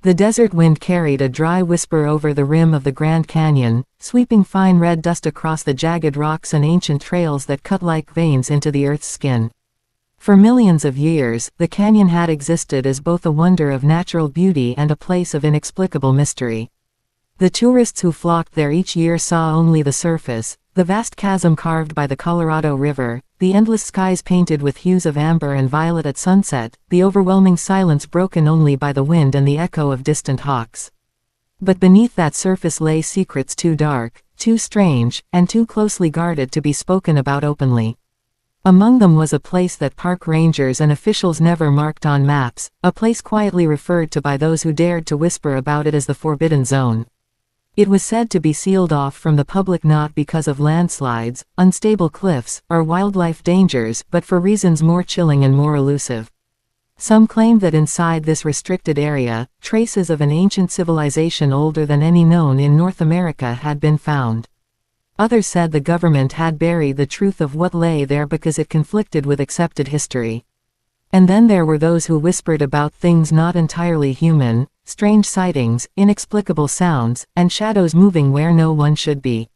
The desert wind carried a dry whisper over the rim of the Grand Canyon, sweeping fine red dust across the jagged rocks and ancient trails that cut like veins into the Earth's skin. For millions of years, the canyon had existed as both a wonder of natural beauty and a place of inexplicable mystery. The tourists who flocked there each year saw only the surface, the vast chasm carved by the Colorado River, the endless skies painted with hues of amber and violet at sunset, the overwhelming silence broken only by the wind and the echo of distant hawks. But beneath that surface lay secrets too dark, too strange, and too closely guarded to be spoken about openly. Among them was a place that park rangers and officials never marked on maps, a place quietly referred to by those who dared to whisper about it as the Forbidden Zone. It was said to be sealed off from the public not because of landslides, unstable cliffs, or wildlife dangers, but for reasons more chilling and more elusive. Some claimed that inside this restricted area, traces of an ancient civilization older than any known in North America had been found. Others said the government had buried the truth of what lay there because it conflicted with accepted history. And then there were those who whispered about things not entirely human, strange sightings, inexplicable sounds, and shadows moving where no one should be.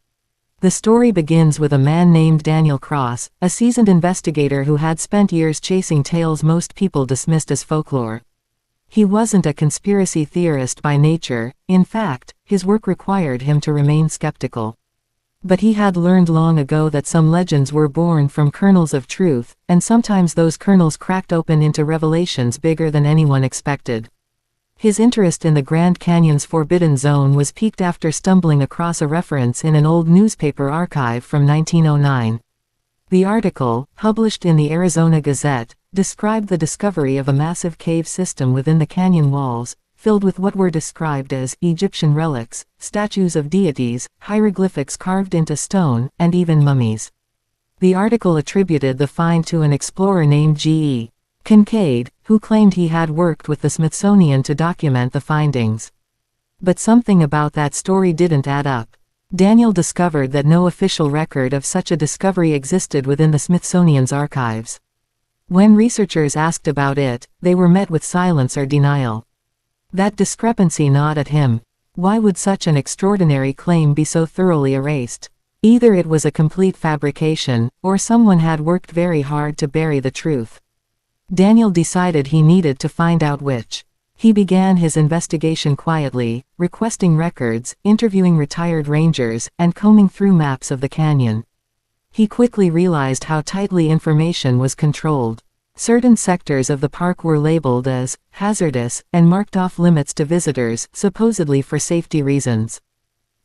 The story begins with a man named Daniel Cross, a seasoned investigator who had spent years chasing tales most people dismissed as folklore. He wasn't a conspiracy theorist by nature, in fact, his work required him to remain skeptical. But he had learned long ago that some legends were born from kernels of truth, and sometimes those kernels cracked open into revelations bigger than anyone expected. His interest in the Grand Canyon's Forbidden Zone was piqued after stumbling across a reference in an old newspaper archive from 1909. The article, published in the Arizona Gazette, described the discovery of a massive cave system within the canyon walls, filled with what were described as Egyptian relics, statues of deities, hieroglyphics carved into stone, and even mummies. The article attributed the find to an explorer named G.E. Kincaid, who claimed he had worked with the Smithsonian to document the findings. But something about that story didn't add up. Daniel discovered that no official record of such a discovery existed within the Smithsonian's archives. When researchers asked about it, they were met with silence or denial. That discrepancy gnawed at him. Why would such an extraordinary claim be so thoroughly erased? Either it was a complete fabrication, or someone had worked very hard to bury the truth. Daniel decided he needed to find out which. He began his investigation quietly, requesting records, interviewing retired rangers, and combing through maps of the canyon. He quickly realized how tightly information was controlled. Certain sectors of the park were labeled as hazardous and marked off limits to visitors, supposedly for safety reasons.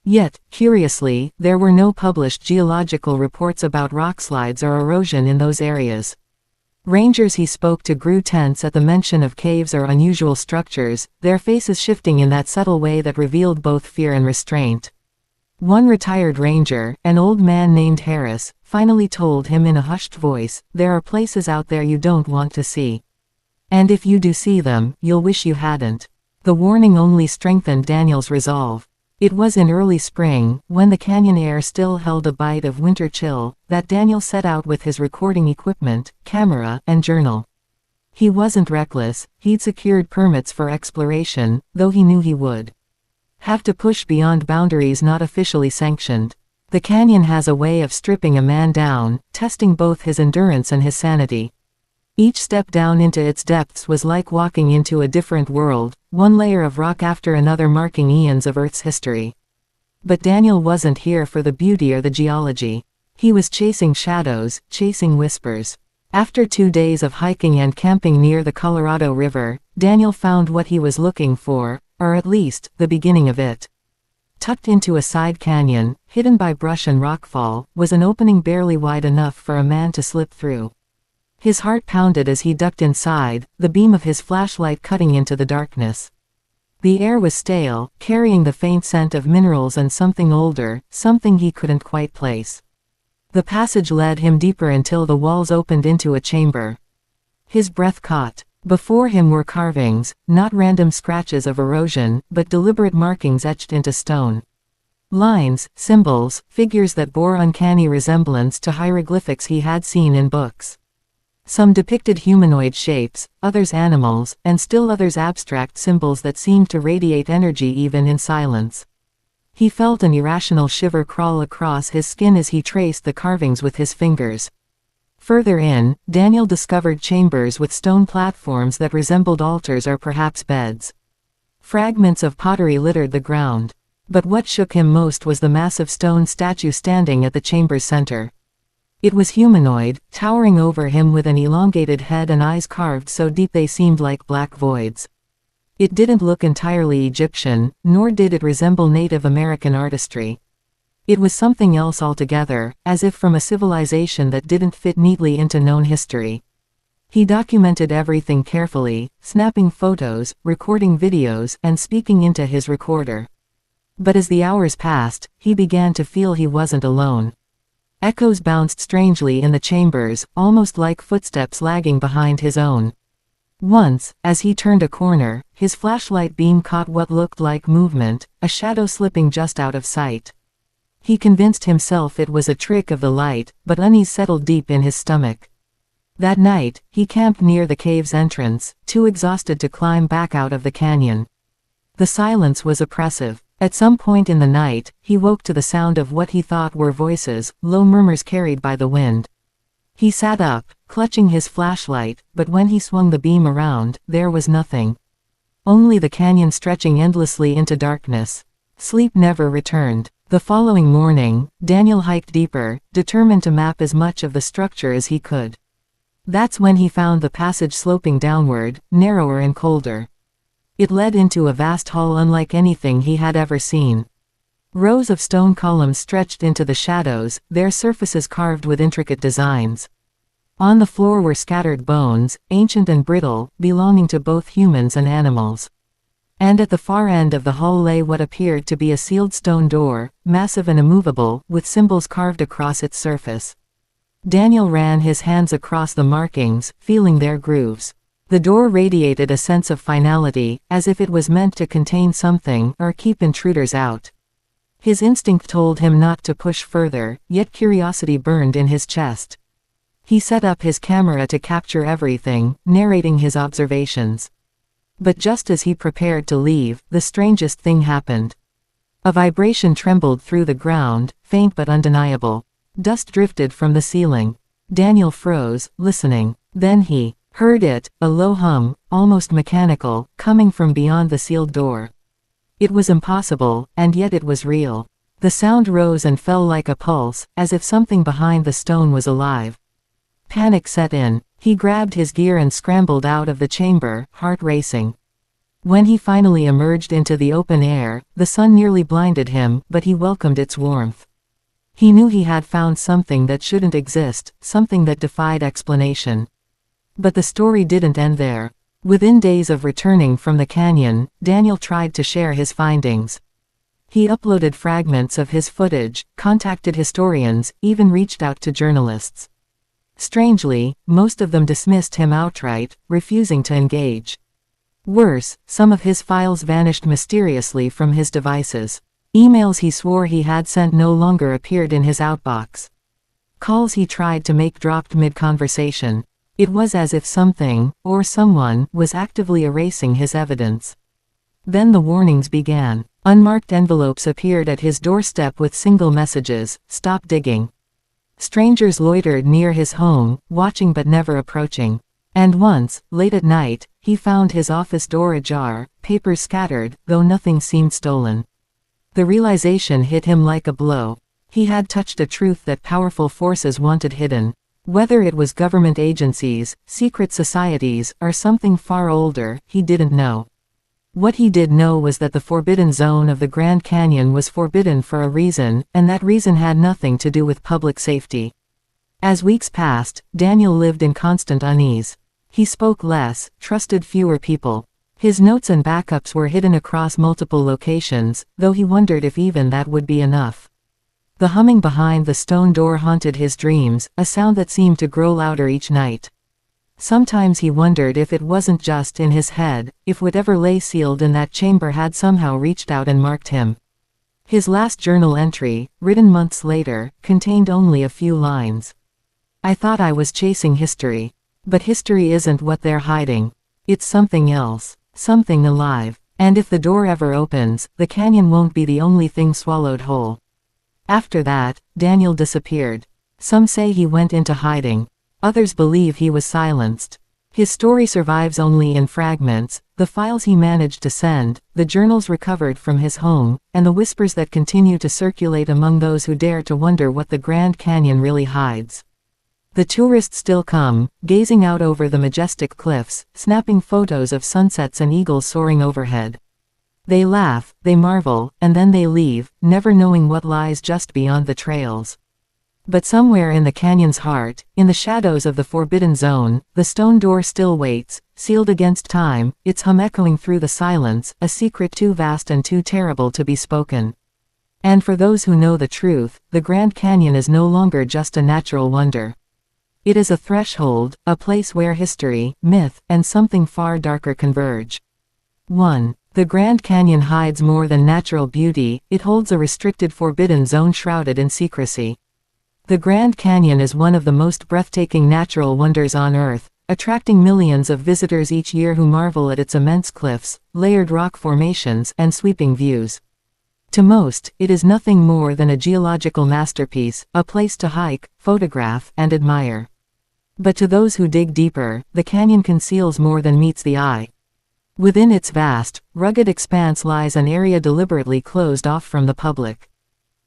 Yet, curiously, there were no published geological reports about rockslides or erosion in those areas. Rangers he spoke to grew tense at the mention of caves or unusual structures, their faces shifting in that subtle way that revealed both fear and restraint. One retired ranger, an old man named Harris, finally told him in a hushed voice, "There are places out there you don't want to see. And if you do see them, you'll wish you hadn't." The warning only strengthened Daniel's resolve. It was in early spring, when the canyon air still held a bite of winter chill, that Daniel set out with his recording equipment, camera, and journal. He wasn't reckless, he'd secured permits for exploration, though he knew he would have to push beyond boundaries not officially sanctioned. The canyon has a way of stripping a man down, testing both his endurance and his sanity. Each step down into its depths was like walking into a different world, one layer of rock after another marking eons of Earth's history. But Daniel wasn't here for the beauty or the geology. He was chasing shadows, chasing whispers. After 2 days of hiking and camping near the Colorado River, Daniel found what he was looking for, or at least, the beginning of it. Tucked into a side canyon, hidden by brush and rockfall, was an opening barely wide enough for a man to slip through. His heart pounded as he ducked inside, the beam of his flashlight cutting into the darkness. The air was stale, carrying the faint scent of minerals and something older, something he couldn't quite place. The passage led him deeper until the walls opened into a chamber. His breath caught. Before him were carvings, not random scratches of erosion, but deliberate markings etched into stone. Lines, symbols, figures that bore uncanny resemblance to hieroglyphics he had seen in books. Some depicted humanoid shapes, others animals, and still others abstract symbols that seemed to radiate energy even in silence. He felt an irrational shiver crawl across his skin as he traced the carvings with his fingers. Further in, Daniel discovered chambers with stone platforms that resembled altars or perhaps beds. Fragments of pottery littered the ground. But what shook him most was the massive stone statue standing at the chamber's center. It was humanoid, towering over him with an elongated head and eyes carved so deep they seemed like black voids. It didn't look entirely Egyptian, nor did it resemble Native American artistry. It was something else altogether, as if from a civilization that didn't fit neatly into known history. He documented everything carefully, snapping photos, recording videos, and speaking into his recorder. But as the hours passed, he began to feel he wasn't alone. Echoes bounced strangely in the chambers, almost like footsteps lagging behind his own. Once, as he turned a corner, his flashlight beam caught what looked like movement, a shadow slipping just out of sight. He convinced himself it was a trick of the light, but unease settled deep in his stomach. That night, he camped near the cave's entrance, too exhausted to climb back out of the canyon. The silence was oppressive. At some point in the night, he woke to the sound of what he thought were voices, low murmurs carried by the wind. He sat up, clutching his flashlight, but when he swung the beam around, there was nothing. Only the canyon stretching endlessly into darkness. Sleep never returned. The following morning, Daniel hiked deeper, determined to map as much of the structure as he could. That's when he found the passage sloping downward, narrower and colder. It led into a vast hall unlike anything he had ever seen. Rows of stone columns stretched into the shadows, their surfaces carved with intricate designs. On the floor were scattered bones, ancient and brittle, belonging to both humans and animals. And at the far end of the hall lay what appeared to be a sealed stone door, massive and immovable, with symbols carved across its surface. Daniel ran his hands across the markings, feeling their grooves. The door radiated a sense of finality, as if it was meant to contain something or keep intruders out. His instinct told him not to push further, yet curiosity burned in his chest. He set up his camera to capture everything, narrating his observations. But just as he prepared to leave, the strangest thing happened. A vibration trembled through the ground, faint but undeniable. Dust drifted from the ceiling. Daniel froze, listening. Then he heard it, a low hum, almost mechanical, coming from beyond the sealed door. It was impossible, and yet it was real. The sound rose and fell like a pulse, as if something behind the stone was alive. Panic set in. He grabbed his gear and scrambled out of the chamber, heart racing. When he finally emerged into the open air, the sun nearly blinded him, but he welcomed its warmth. He knew he had found something that shouldn't exist, something that defied explanation. But the story didn't end there. Within days of returning from the canyon, Daniel tried to share his findings. He uploaded fragments of his footage, contacted historians, even reached out to journalists. Strangely, most of them dismissed him outright, refusing to engage. Worse, some of his files vanished mysteriously from his devices. Emails he swore he had sent no longer appeared in his outbox. Calls he tried to make dropped mid-conversation. It was as if something, or someone, was actively erasing his evidence. Then the warnings began. Unmarked envelopes appeared at his doorstep with single messages, "Stop digging." Strangers loitered near his home, watching but never approaching. And once, late at night, he found his office door ajar, papers scattered, though nothing seemed stolen. The realization hit him like a blow. He had touched a truth that powerful forces wanted hidden. Whether it was government agencies, secret societies, or something far older, he didn't know. What he did know was that the forbidden zone of the Grand Canyon was forbidden for a reason, and that reason had nothing to do with public safety. As weeks passed, Daniel lived in constant unease. He spoke less, trusted fewer people. His notes and backups were hidden across multiple locations, though he wondered if even that would be enough. The humming behind the stone door haunted his dreams, a sound that seemed to grow louder each night. Sometimes he wondered if it wasn't just in his head, if whatever lay sealed in that chamber had somehow reached out and marked him. His last journal entry, written months later, contained only a few lines. "I thought I was chasing history. But history isn't what they're hiding. It's something else. Something alive. And if the door ever opens, the canyon won't be the only thing swallowed whole. After that, Daniel disappeared. Some say he went into hiding. Others believe he was silenced. His story survives only in fragments, the files he managed to send, the journals recovered from his home, and the whispers that continue to circulate among those who dare to wonder what the Grand Canyon really hides. The tourists still come, gazing out over the majestic cliffs, snapping photos of sunsets and eagles soaring overhead. They laugh, they marvel, and then they leave, never knowing what lies just beyond the trails. But somewhere in the canyon's heart, in the shadows of the forbidden zone, the stone door still waits, sealed against time, its hum echoing through the silence, a secret too vast and too terrible to be spoken. And for those who know the truth, the Grand Canyon is no longer just a natural wonder. It is a threshold, a place where history, myth, and something far darker converge. 1. The Grand Canyon hides more than natural beauty, it holds a restricted forbidden zone shrouded in secrecy. The Grand Canyon is one of the most breathtaking natural wonders on Earth, attracting millions of visitors each year who marvel at its immense cliffs, layered rock formations, and sweeping views. To most, it is nothing more than a geological masterpiece, a place to hike, photograph, and admire. But to those who dig deeper, the canyon conceals more than meets the eye. Within its vast, rugged expanse lies an area deliberately closed off from the public.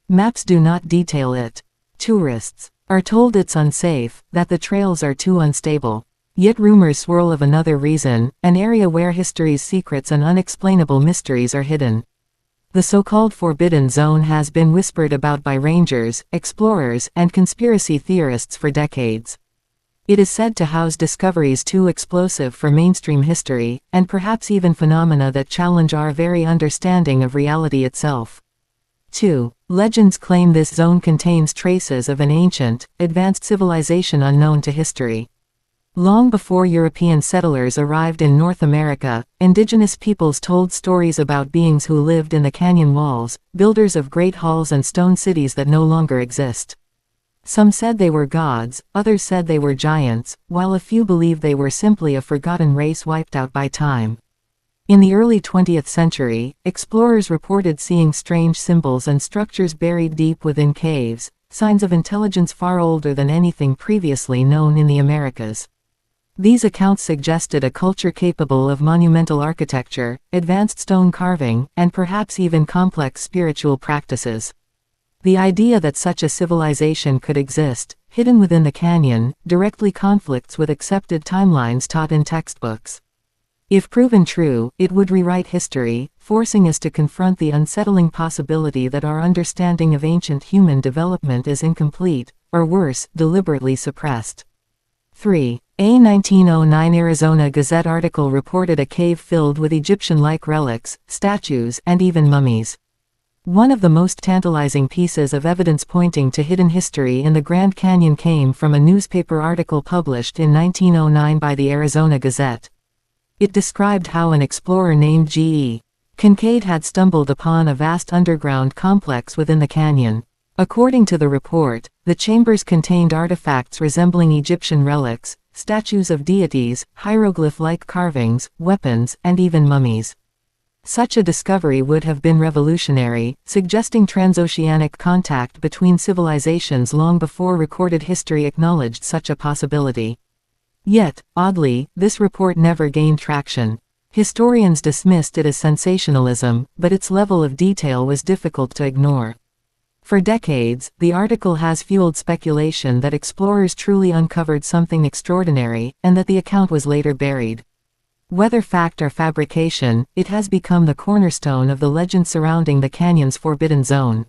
Maps do not detail it. Tourists are told it's unsafe, that the trails are too unstable. Yet rumors swirl of another reason, an area where history's secrets and unexplainable mysteries are hidden. The so-called Forbidden Zone has been whispered about by rangers, explorers, and conspiracy theorists for decades. It is said to house discoveries too explosive for mainstream history, and perhaps even phenomena that challenge our very understanding of reality itself. 2. Legends claim this zone contains traces of an ancient, advanced civilization unknown to history. Long before European settlers arrived in North America, indigenous peoples told stories about beings who lived in the canyon walls, builders of great halls and stone cities that no longer exist. Some said they were gods, others said they were giants, while a few believed they were simply a forgotten race wiped out by time. In the early 20th century, explorers reported seeing strange symbols and structures buried deep within caves, signs of intelligence far older than anything previously known in the Americas. These accounts suggested a culture capable of monumental architecture, advanced stone carving, and perhaps even complex spiritual practices. The idea that such a civilization could exist, hidden within the canyon, directly conflicts with accepted timelines taught in textbooks. If proven true, it would rewrite history, forcing us to confront the unsettling possibility that our understanding of ancient human development is incomplete, or worse, deliberately suppressed. 3. A 1909 Arizona Gazette article reported a cave filled with Egyptian-like relics, statues, and even mummies. One of the most tantalizing pieces of evidence pointing to hidden history in the Grand Canyon came from a newspaper article published in 1909 by the Arizona Gazette. It described how an explorer named G.E. Kincaid had stumbled upon a vast underground complex within the canyon. According to the report, the chambers contained artifacts resembling Egyptian relics, statues of deities, hieroglyph-like carvings, weapons, and even mummies. Such a discovery would have been revolutionary, suggesting transoceanic contact between civilizations long before recorded history acknowledged such a possibility. Yet, oddly, this report never gained traction. Historians dismissed it as sensationalism, but its level of detail was difficult to ignore. For decades, the article has fueled speculation that explorers truly uncovered something extraordinary, and that the account was later buried. Whether fact or fabrication, it has become the cornerstone of the legend surrounding the canyon's forbidden zone.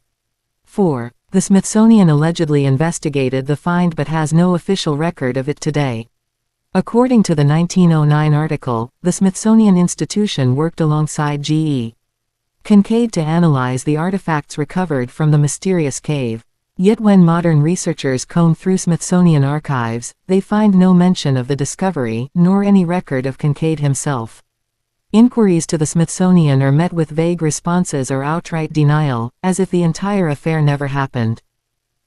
4. The Smithsonian allegedly investigated the find but has no official record of it today. According to the 1909 article, the Smithsonian Institution worked alongside G.E. Kincaid to analyze the artifacts recovered from the mysterious cave. Yet when modern researchers comb through Smithsonian archives, they find no mention of the discovery, nor any record of Kincaid himself. Inquiries to the Smithsonian are met with vague responses or outright denial, as if the entire affair never happened.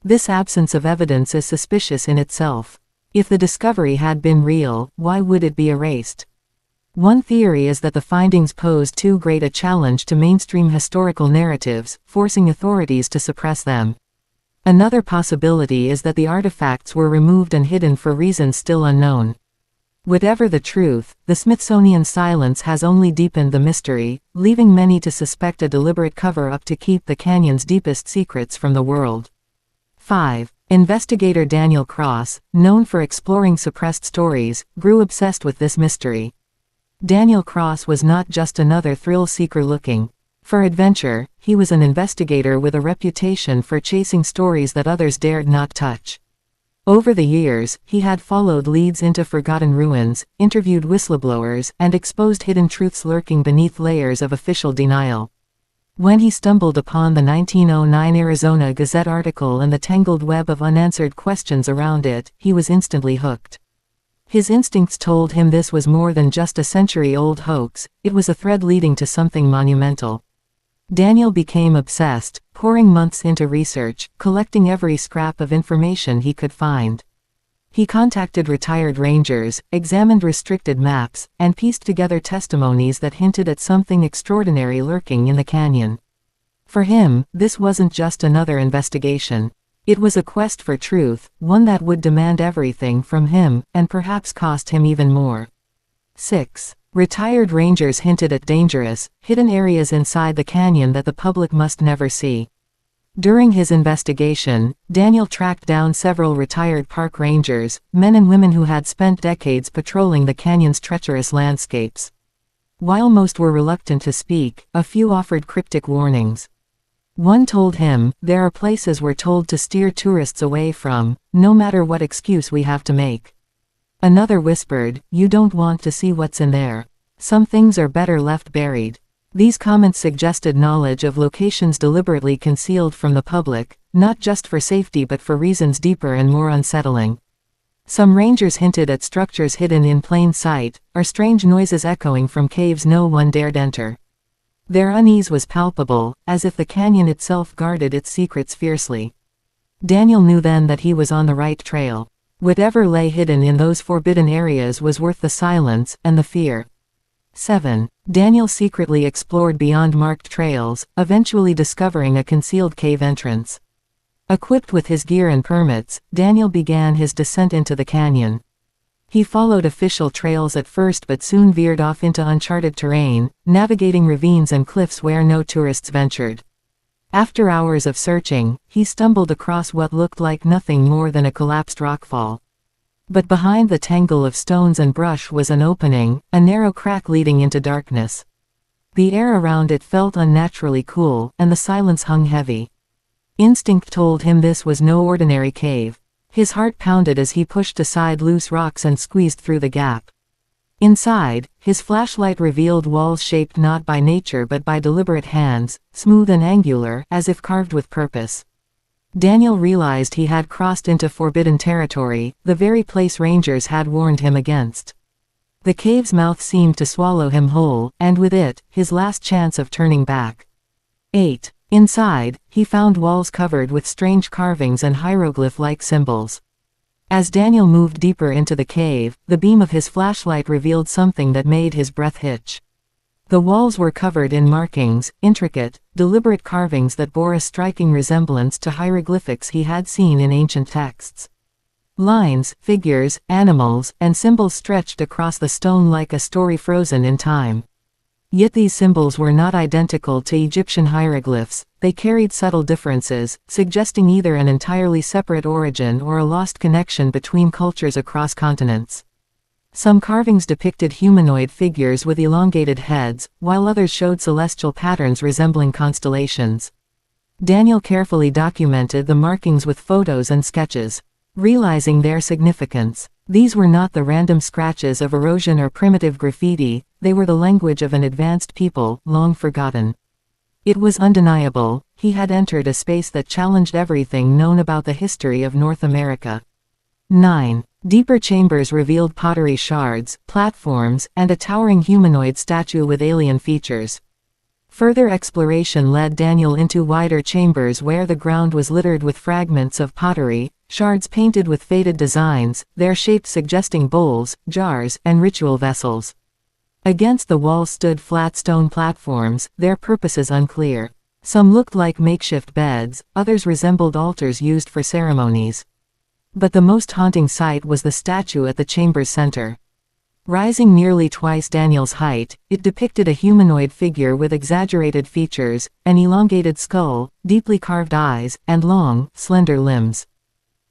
This absence of evidence is suspicious in itself. If the discovery had been real, why would it be erased? One theory is that the findings posed too great a challenge to mainstream historical narratives, forcing authorities to suppress them. Another possibility is that the artifacts were removed and hidden for reasons still unknown. Whatever the truth, the Smithsonian silence has only deepened the mystery, leaving many to suspect a deliberate cover-up to keep the canyon's deepest secrets from the world. 5. Investigator Daniel Cross, known for exploring suppressed stories, grew obsessed with this mystery. Daniel Cross was not just another thrill-seeker looking for adventure, he was an investigator with a reputation for chasing stories that others dared not touch. Over the years, he had followed leads into forgotten ruins, interviewed whistleblowers, and exposed hidden truths lurking beneath layers of official denial. When he stumbled upon the 1909 Arizona Gazette article and the tangled web of unanswered questions around it, he was instantly hooked. His instincts told him this was more than just a century-old hoax, it was a thread leading to something monumental. Daniel became obsessed, pouring months into research, collecting every scrap of information he could find. He contacted retired rangers, examined restricted maps, and pieced together testimonies that hinted at something extraordinary lurking in the canyon. For him, this wasn't just another investigation. It was a quest for truth, one that would demand everything from him, and perhaps cost him even more. 6. Retired rangers hinted at dangerous, hidden areas inside the canyon that the public must never see. During his investigation, Daniel tracked down several retired park rangers, men and women who had spent decades patrolling the canyon's treacherous landscapes. While most were reluctant to speak, a few offered cryptic warnings. One told him, "There are places we're told to steer tourists away from, no matter what excuse we have to make." Another whispered, "You don't want to see what's in there. Some things are better left buried." These comments suggested knowledge of locations deliberately concealed from the public, not just for safety but for reasons deeper and more unsettling. Some rangers hinted at structures hidden in plain sight, or strange noises echoing from caves no one dared enter. Their unease was palpable, as if the canyon itself guarded its secrets fiercely. Daniel knew then that he was on the right trail. Whatever lay hidden in those forbidden areas was worth the silence and the fear. 7. Daniel secretly explored beyond marked trails, eventually discovering a concealed cave entrance. Equipped with his gear and permits, Daniel began his descent into the canyon. He followed official trails at first but soon veered off into uncharted terrain, navigating ravines and cliffs where no tourists ventured. After hours of searching, he stumbled across what looked like nothing more than a collapsed rockfall. But behind the tangle of stones and brush was an opening, a narrow crack leading into darkness. The air around it felt unnaturally cool, and the silence hung heavy. Instinct told him this was no ordinary cave. His heart pounded as he pushed aside loose rocks and squeezed through the gap. Inside, his flashlight revealed walls shaped not by nature but by deliberate hands, smooth and angular, as if carved with purpose. Daniel realized he had crossed into forbidden territory, the very place rangers had warned him against. The cave's mouth seemed to swallow him whole, and with it, his last chance of turning back. 8. Inside, he found walls covered with strange carvings and hieroglyph-like symbols. As Daniel moved deeper into the cave, the beam of his flashlight revealed something that made his breath hitch. The walls were covered in markings, intricate, deliberate carvings that bore a striking resemblance to hieroglyphics he had seen in ancient texts. Lines, figures, animals, and symbols stretched across the stone like a story frozen in time. Yet these symbols were not identical to Egyptian hieroglyphs, they carried subtle differences, suggesting either an entirely separate origin or a lost connection between cultures across continents. Some carvings depicted humanoid figures with elongated heads, while others showed celestial patterns resembling constellations. Daniel carefully documented the markings with photos and sketches. Realizing their significance, these were not the random scratches of erosion or primitive graffiti, they were the language of an advanced people, long forgotten. It was undeniable, he had entered a space that challenged everything known about the history of North America. 9. Deeper chambers revealed pottery shards, platforms, and a towering humanoid statue with alien features. Further exploration led Daniel into wider chambers where the ground was littered with fragments of pottery, shards painted with faded designs, their shapes suggesting bowls, jars, and ritual vessels. Against the wall stood flat stone platforms, their purposes unclear. Some looked like makeshift beds, others resembled altars used for ceremonies. But the most haunting sight was the statue at the chamber's center. Rising nearly twice Daniel's height, it depicted a humanoid figure with exaggerated features, an elongated skull, deeply carved eyes, and long, slender limbs.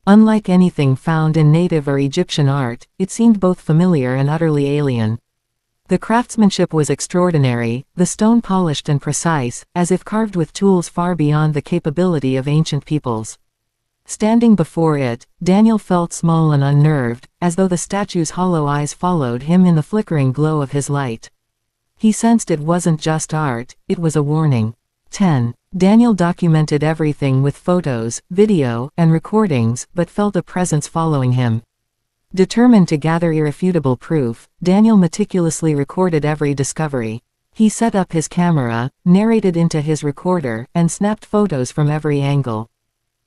Unlike anything found in native or Egyptian art, it seemed both familiar and utterly alien. The craftsmanship was extraordinary, the stone polished and precise, as if carved with tools far beyond the capability of ancient peoples. Standing before it, Daniel felt small and unnerved, as though the statue's hollow eyes followed him in the flickering glow of his light. He sensed it wasn't just art, it was a warning. 10. Daniel documented everything with photos, video, and recordings, but felt a presence following him. Determined to gather irrefutable proof, Daniel meticulously recorded every discovery. He set up his camera, narrated into his recorder, and snapped photos from every angle.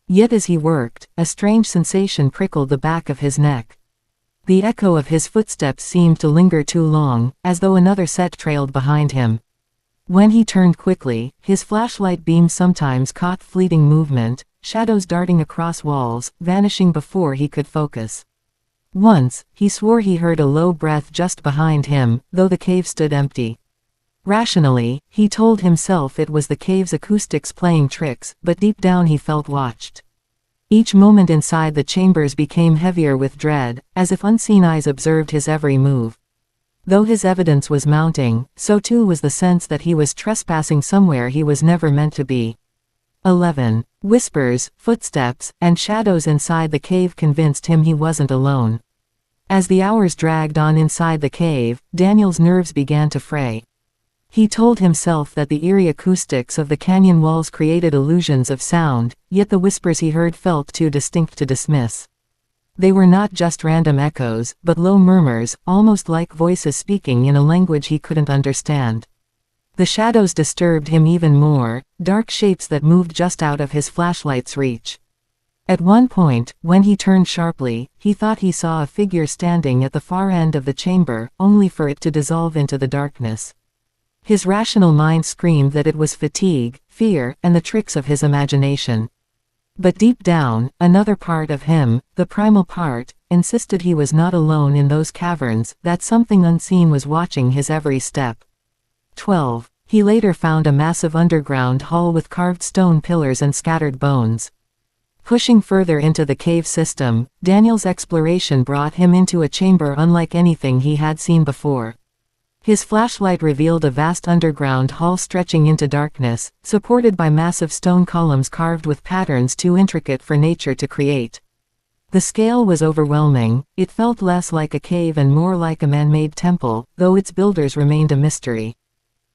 Yet as he worked, a strange sensation prickled the back of his neck. The echo of his footsteps seemed to linger too long, as though another set trailed behind him. When he turned quickly, his flashlight beam sometimes caught fleeting movement, shadows darting across walls, vanishing before he could focus. Once, he swore he heard a low breath just behind him, though the cave stood empty. Rationally, he told himself it was the cave's acoustics playing tricks, but deep down he felt watched. Each moment inside the chambers became heavier with dread, as if unseen eyes observed his every move. Though his evidence was mounting, so too was the sense that he was trespassing somewhere he was never meant to be. 11. Whispers, footsteps, and shadows inside the cave convinced him he wasn't alone. As the hours dragged on inside the cave, Daniel's nerves began to fray. He told himself that the eerie acoustics of the canyon walls created illusions of sound, yet the whispers he heard felt too distinct to dismiss. They were not just random echoes, but low murmurs, almost like voices speaking in a language he couldn't understand. The shadows disturbed him even more, dark shapes that moved just out of his flashlight's reach. At one point, when he turned sharply, he thought he saw a figure standing at the far end of the chamber, only for it to dissolve into the darkness. His rational mind screamed that it was fatigue, fear, and the tricks of his imagination. But deep down, another part of him, the primal part, insisted he was not alone in those caverns, that something unseen was watching his every step. 12. He later found a massive underground hall with carved stone pillars and scattered bones. Pushing further into the cave system, Daniel's exploration brought him into a chamber unlike anything he had seen before. His flashlight revealed a vast underground hall stretching into darkness, supported by massive stone columns carved with patterns too intricate for nature to create. The scale was overwhelming, it felt less like a cave and more like a man-made temple, though its builders remained a mystery.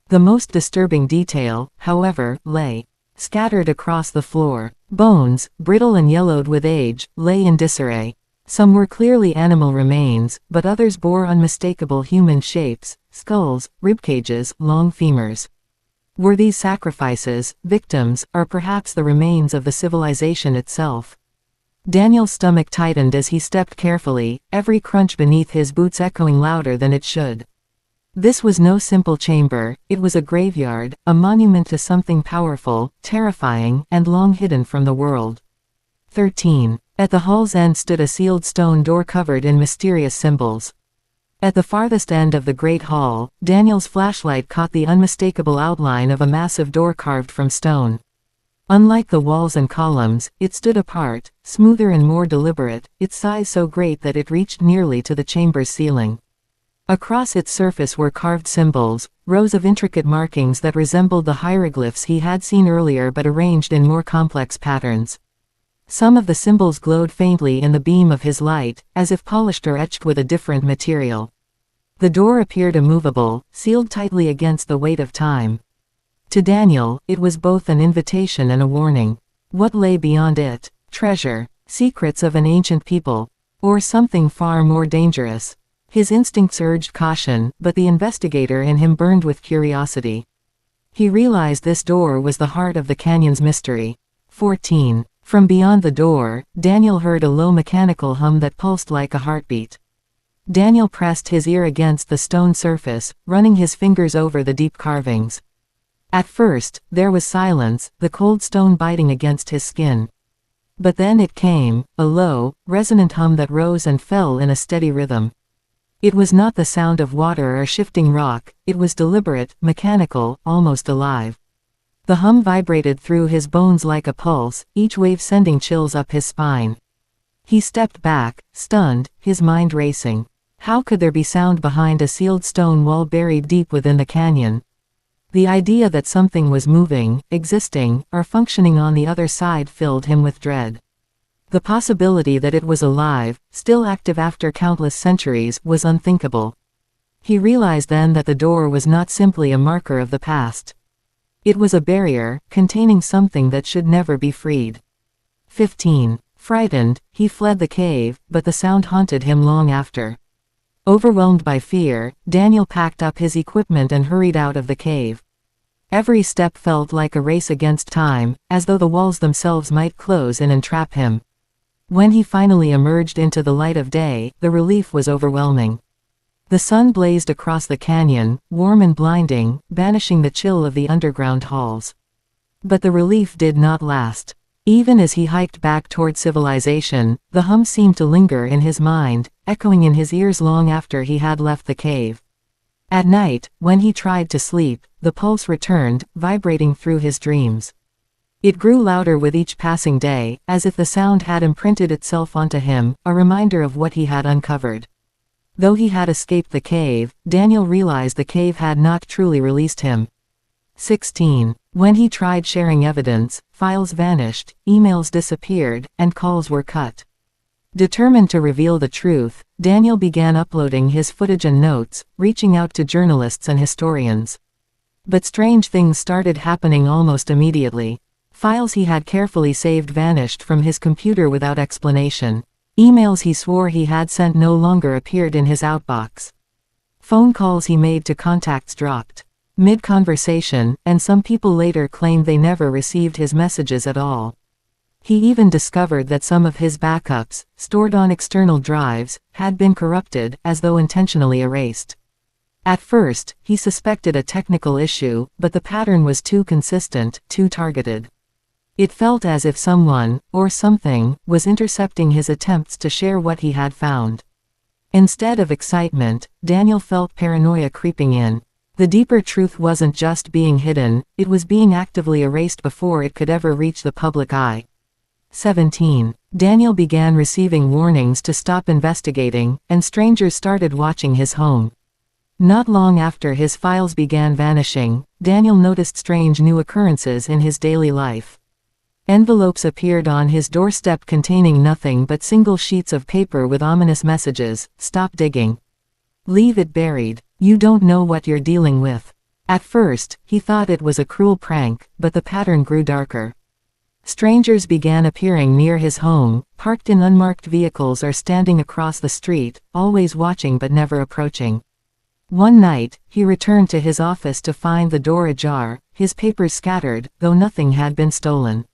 The most disturbing detail, however, lay scattered across the floor. Bones, brittle and yellowed with age, lay in disarray. Some were clearly animal remains, but others bore unmistakable human shapes, skulls, ribcages, long femurs. Were these sacrifices, victims, or perhaps the remains of the civilization itself? Daniel's stomach tightened as he stepped carefully, every crunch beneath his boots echoing louder than it should. This was no simple chamber, it was a graveyard, a monument to something powerful, terrifying, and long hidden from the world. 13. At the hall's end stood a sealed stone door covered in mysterious symbols. At the farthest end of the great hall, Daniel's flashlight caught the unmistakable outline of a massive door carved from stone. Unlike the walls and columns, it stood apart, smoother and more deliberate, its size so great that it reached nearly to the chamber's ceiling. Across its surface were carved symbols, rows of intricate markings that resembled the hieroglyphs he had seen earlier but arranged in more complex patterns. Some of the symbols glowed faintly in the beam of his light, as if polished or etched with a different material. The door appeared immovable, sealed tightly against the weight of time. To Daniel, it was both an invitation and a warning. What lay beyond it? Treasure, secrets of an ancient people, or something far more dangerous? His instincts urged caution, but the investigator in him burned with curiosity. He realized this door was the heart of the canyon's mystery. 14. From beyond the door, Daniel heard a low mechanical hum that pulsed like a heartbeat. Daniel pressed his ear against the stone surface, running his fingers over the deep carvings. At first, there was silence, the cold stone biting against his skin. But then it came, a low, resonant hum that rose and fell in a steady rhythm. It was not the sound of water or shifting rock, it was deliberate, mechanical, almost alive. The hum vibrated through his bones like a pulse, each wave sending chills up his spine. He stepped back, stunned, his mind racing. How could there be sound behind a sealed stone wall buried deep within the canyon? The idea that something was moving, existing, or functioning on the other side filled him with dread. The possibility that it was alive, still active after countless centuries, was unthinkable. He realized then that the door was not simply a marker of the past. It was a barrier, containing something that should never be freed. 15. Frightened, he fled the cave, but the sound haunted him long after. Overwhelmed by fear, Daniel packed up his equipment and hurried out of the cave. Every step felt like a race against time, as though the walls themselves might close in and trap him. When he finally emerged into the light of day, the relief was overwhelming. The sun blazed across the canyon, warm and blinding, banishing the chill of the underground halls. But the relief did not last. Even as he hiked back toward civilization, the hum seemed to linger in his mind, echoing in his ears long after he had left the cave. At night, when he tried to sleep, the pulse returned, vibrating through his dreams. It grew louder with each passing day, as if the sound had imprinted itself onto him, a reminder of what he had uncovered. Though he had escaped the cave, Daniel realized the cave had not truly released him. 16. When he tried sharing evidence, files vanished, emails disappeared, and calls were cut. Determined to reveal the truth, Daniel began uploading his footage and notes, reaching out to journalists and historians. But strange things started happening almost immediately. Files he had carefully saved vanished from his computer without explanation. Emails he swore he had sent no longer appeared in his outbox. Phone calls he made to contacts dropped mid-conversation, and some people later claimed they never received his messages at all. He even discovered that some of his backups, stored on external drives, had been corrupted, as though intentionally erased. At first, he suspected a technical issue, but the pattern was too consistent, too targeted. It felt as if someone, or something, was intercepting his attempts to share what he had found. Instead of excitement, Daniel felt paranoia creeping in. The deeper truth wasn't just being hidden, it was being actively erased before it could ever reach the public eye. 17. Daniel began receiving warnings to stop investigating, and strangers started watching his home. Not long after his files began vanishing, Daniel noticed strange new occurrences in his daily life. Envelopes appeared on his doorstep containing nothing but single sheets of paper with ominous messages: "Stop digging. Leave it buried. You don't know what you're dealing with." At first, he thought it was a cruel prank, but the pattern grew darker. Strangers began appearing near his home, parked in unmarked vehicles or standing across the street, always watching but never approaching. One night, he returned to his office to find the door ajar, his papers scattered, though nothing had been stolen.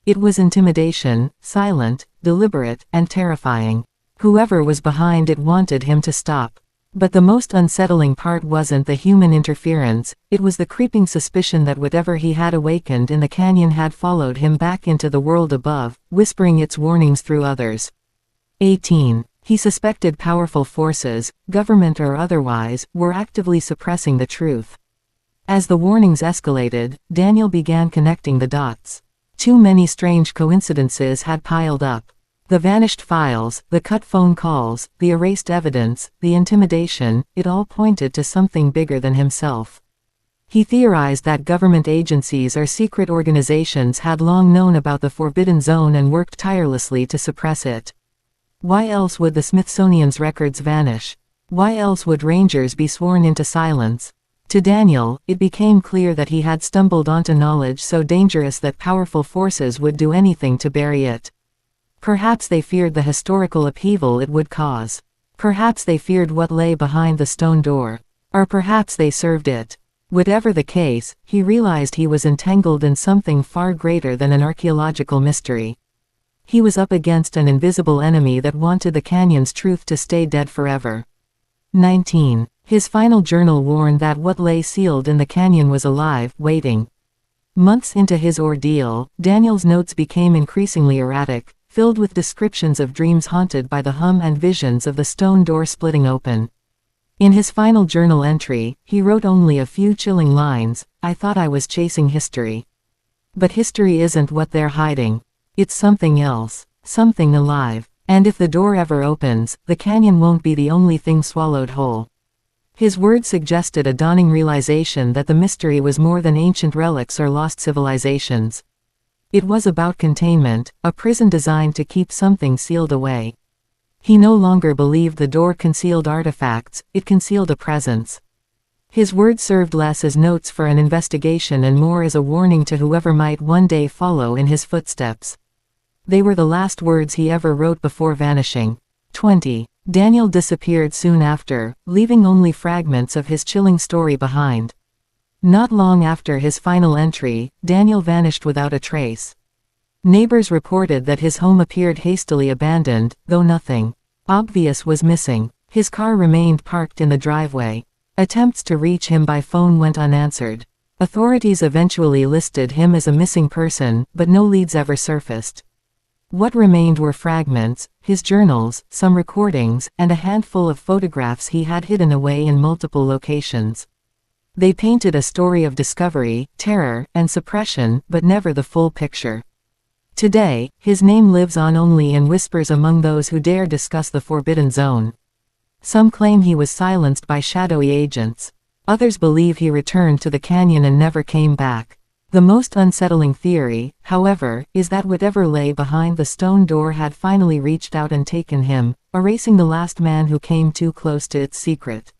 It was intimidation, silent, deliberate, and terrifying. Whoever was behind it wanted him to stop. But the most unsettling part wasn't the human interference, it was the creeping suspicion that whatever he had awakened in the canyon had followed him back into the world above, whispering its warnings through others. 18. He suspected powerful forces, government or otherwise, were actively suppressing the truth. As the warnings escalated, Daniel began connecting the dots. Too many strange coincidences had piled up. The vanished files, the cut phone calls, the erased evidence, the intimidation, it all pointed to something bigger than himself. He theorized that government agencies or secret organizations had long known about the Forbidden Zone and worked tirelessly to suppress it. Why else would the Smithsonian's records vanish? Why else would rangers be sworn into silence? To Daniel, it became clear that he had stumbled onto knowledge so dangerous that powerful forces would do anything to bury it. Perhaps they feared the historical upheaval it would cause. Perhaps they feared what lay behind the stone door. Or perhaps they served it. Whatever the case, he realized he was entangled in something far greater than an archaeological mystery. He was up against an invisible enemy that wanted the canyon's truth to stay dead forever. 19. His final journal warned that what lay sealed in the canyon was alive, waiting. Months into his ordeal, Daniel's notes became increasingly erratic, filled with descriptions of dreams haunted by the hum and visions of the stone door splitting open. In his final journal entry, he wrote only a few chilling lines: "I thought I was chasing history. But history isn't what they're hiding. It's something else, something alive. And if the door ever opens, the canyon won't be the only thing swallowed whole." His words suggested a dawning realization that the mystery was more than ancient relics or lost civilizations. It was about containment, a prison designed to keep something sealed away. He no longer believed the door concealed artifacts, it concealed a presence. His words served less as notes for an investigation and more as a warning to whoever might one day follow in his footsteps. They were the last words he ever wrote before vanishing. 20. Daniel disappeared soon after, leaving only fragments of his chilling story behind. Not long after his final entry, Daniel vanished without a trace. Neighbors reported that his home appeared hastily abandoned, though nothing obvious was missing. His car remained parked in the driveway. Attempts to reach him by phone went unanswered. Authorities eventually listed him as a missing person, but no leads ever surfaced. What remained were fragments, his journals, some recordings, and a handful of photographs he had hidden away in multiple locations. They painted a story of discovery, terror, and suppression, but never the full picture. Today, his name lives on only in whispers among those who dare discuss the forbidden zone. Some claim he was silenced by shadowy agents. Others believe he returned to the canyon and never came back. The most unsettling theory, however, is that whatever lay behind the stone door had finally reached out and taken him, erasing the last man who came too close to its secret.